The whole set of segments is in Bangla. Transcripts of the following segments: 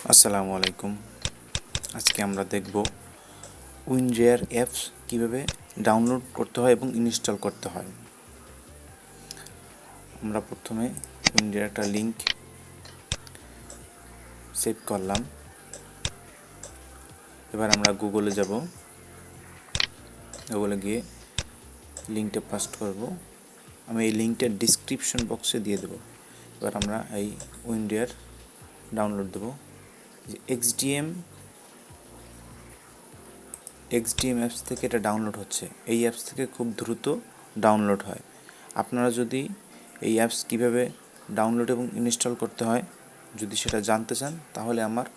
আসসালামু আলাইকুম। আজকে আমরা দেখব WinRAR অ্যাপস কিভাবে ডাউনলোড করতে হয় এবং ইনস্টল করতে হয়। আমরা প্রথমে WinRAR একটা লিংক সেভ করলাম। এবার আমরা গুগলে যাব। গুগলে গিয়ে লিংকটা পেস্ট করব। আমি এই লিংকটা ডেসক্রিপশন বক্সে দিয়ে দেব। এবার আমরা এই WinRAR ডাউনলোড দেব। XDM অ্যাপস থেকে এটা ডাউনলোড হচ্ছে। এই অ্যাপস থেকে খুব দ্রুত ডাউনলোড হয়। আপনারা যদি এই অ্যাপস কীভাবে ডাউনলোড এবং ইনস্টল করতে হয় যদি সেটা জানতে চান, তাহলে আমার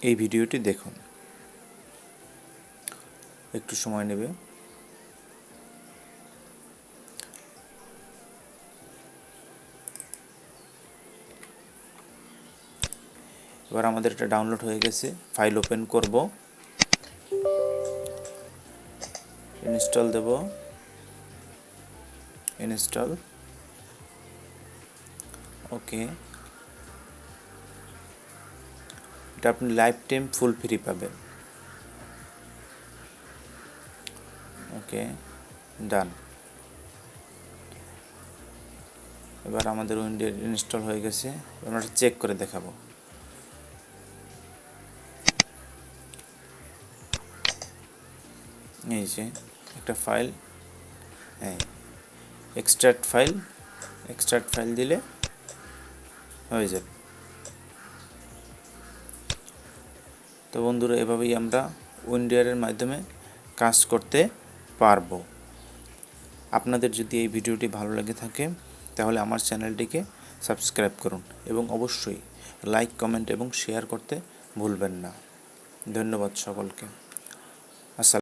এই ভিডিওটি দেখুন। একটু সময় নেবে। এবার আমাদের এটা ডাউনলোড হয়ে গেছে। ফাইল ওপেন করব, ইনস্টল দেব, ইনস্টল, ওকে। এটা আপনি লাইফ টাইম ফুল ফ্রি পাবেন। ওকে, ডান। এবার আমাদের উইন্ডোজ ইনস্টল হয়ে গেছে। আমরা চেক করে দেখাবো। এই যে একটা ফাইল, হ্যাঁ, এক্সট্রাক্ট ফাইল দিলে হয়ে যাবে। তো বন্ধুরা, এভাবেই আমরা WinRAR মাধ্যমে কাজ করতে পারবো। আপনাদের যদি এই ভিডিওটি ভালো লেগে থাকে তাহলে আমার চ্যানেলটিকে সাবস্ক্রাইব করুন এবং অবশ্যই লাইক, কমেন্ট এবং শেয়ার করতে ভুলবেন না। ধন্যবাদ সকলকে।